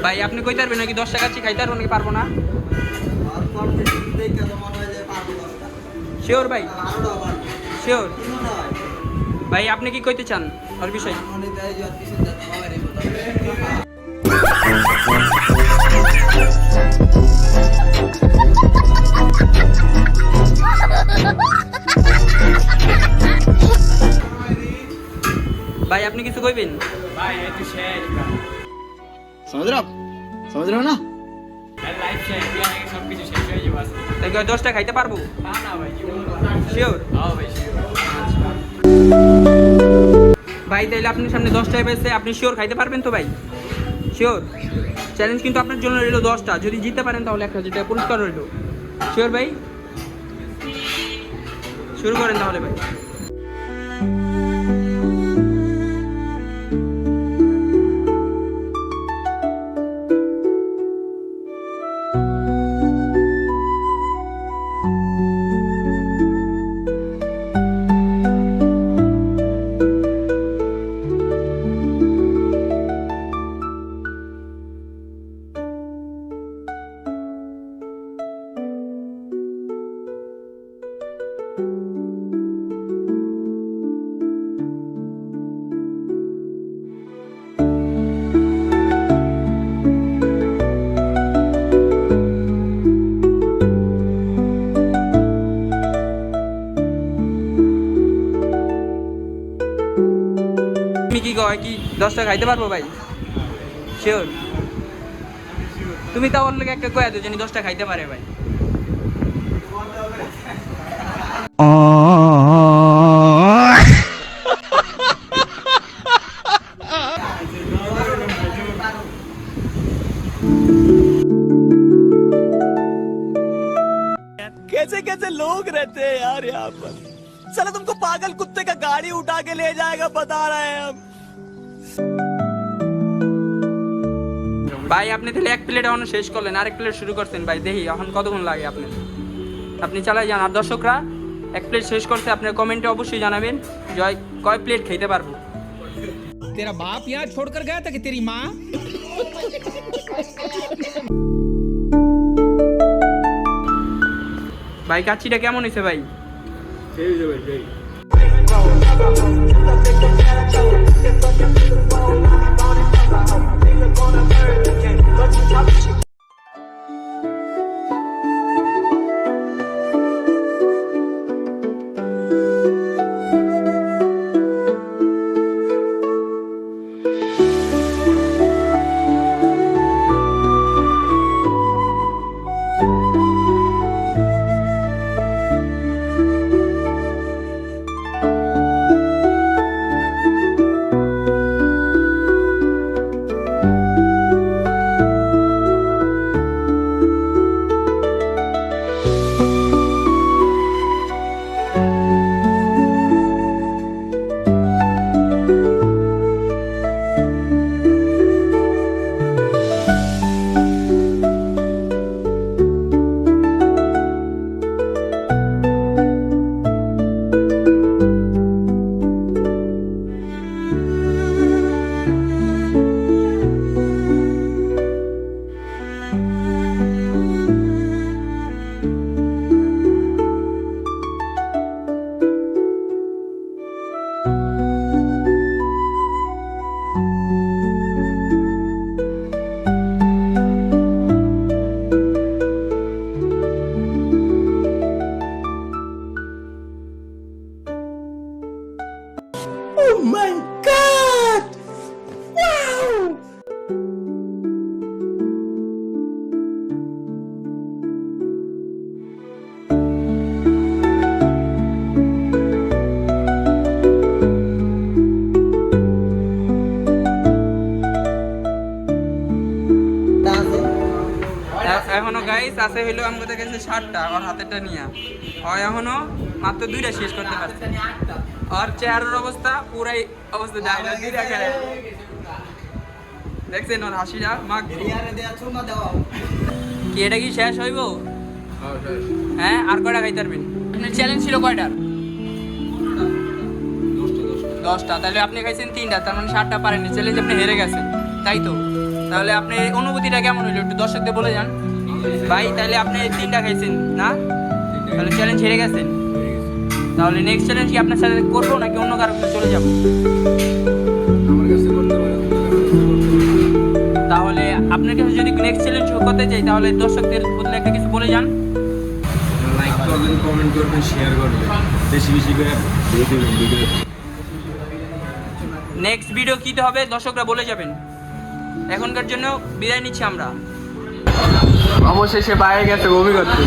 ভাই আপনি কইতে পারবেন নাকি 10 টাকা কাচ্চি খাইতে পারবো নাকি পারবো না? শিওর ভাই? শিওর ভাই? আপনি কি কইতে চান ওর বিষয়? भाई आपने किसी कोई बिन भाई ये तो शेयर का समझ रहे हो आप? समझ रहे हो ना? लाइफ शेयर किया है सब कुछ शेयर है बस देखो 10 टा खाइते पारबो हां ना भाई শিওর? हां भाई शेयर ভাই তাইলে আপনার সামনে 10 টাই পেয়েছে, আপনি শিওর খাইতে পারবেন তো ভাই? শিওর? চ্যালেঞ্জ কিন্তু আপনার জন্য রইলো 10 টা, যদি জিততে পারেন তাহলে 1000 টাকা পুরস্কার রইলো। শিওর ভাই? শুরু করেন তাহলে ভাই। তুমি কি কয় কি 10 টাকা খাইতে পারবো ভাই? শিওর? তুমি তাও ওর লাগে একটা কয়া দাও জানি 10 টাকা খাইতে পারে ভাই। कैसे कैसे लोग रहते हैं यार यहाँ पर। चलो तुमको पागल कुत्ते का गाड़ी उठा के ले जाएगा बता रहे हैं हम। ভাই আপনি তাহলে এক প্লেট এখন শেষ করলেন, আরেক প্লেট শুরু করতেন ভাই, দেখি এখন কতক্ষণ লাগে আপনি। আপনি চালাই যান। আর দর্শকরা এক প্লেট শেষ করতে আপনার কমেন্টে অবশ্যই জানাবেন জয় কয় প্লেট খেতে পারবো। तेरा बाप यहाँ छोड़कर गया था कि तेरी माँ? ভাই কাচ্চিটা কেমন হয়েছে ভাই? शेयर है भाई share Oh my God! Wow! এখনো গাইস আছে হইলো আমাদের কাছে 60টা, আর হাতেরটা নিয়া হয় এখনো মাত্র 2টা শেষ করতে পারছে। আর চেহারার অবস্থা পুরাই অবস্থা যায় না, দুইটা খেলে দেখছেন ওর হাসিটা মাগ। কি এটা কি শেষ হইব? হ্যাঁ আর কয়টা খাইতে পারবেন? আপনার চ্যালেঞ্জ ছিল কয়টার? 10টা। তাহলে আপনি খাইছেন 3টা, তার মানে 7টা পারেননি, চ্যালেঞ্জ আপনি হেরে গেছেন তাই তো? তাহলে আপনি অনুভূতিটা কেমন হইলো একটু দর্শকদের বলে যান ভাই। তাহলে আপনি 3টা খাইছেন না, তাহলে চ্যালেঞ্জ হেরে গেছেন। তাহলে নেক্সট চ্যালেঞ্জ কি আপনার সাথে করবো নাকি অন্য কারো কাছে চলে যাব? আমার কাছে করতে পারে, তাহলে আপনার কাছে যদি নেক্সট চ্যালেঞ্জ করতে চাই তাহলে দর্শকদের বদলে একটা কিছু বলে যান। লাইক করবেন, কমেন্ট করবেন, শেয়ার করবেন, বেশি বেশি করে ভিডিও। নেক্সট ভিডিও কীতে হবে দর্শকরা বলে যাবেন। এখনকার জন্য বিদায় নিচ্ছি আমরা। অবশেষে বাইরে গেছে বমি করতে।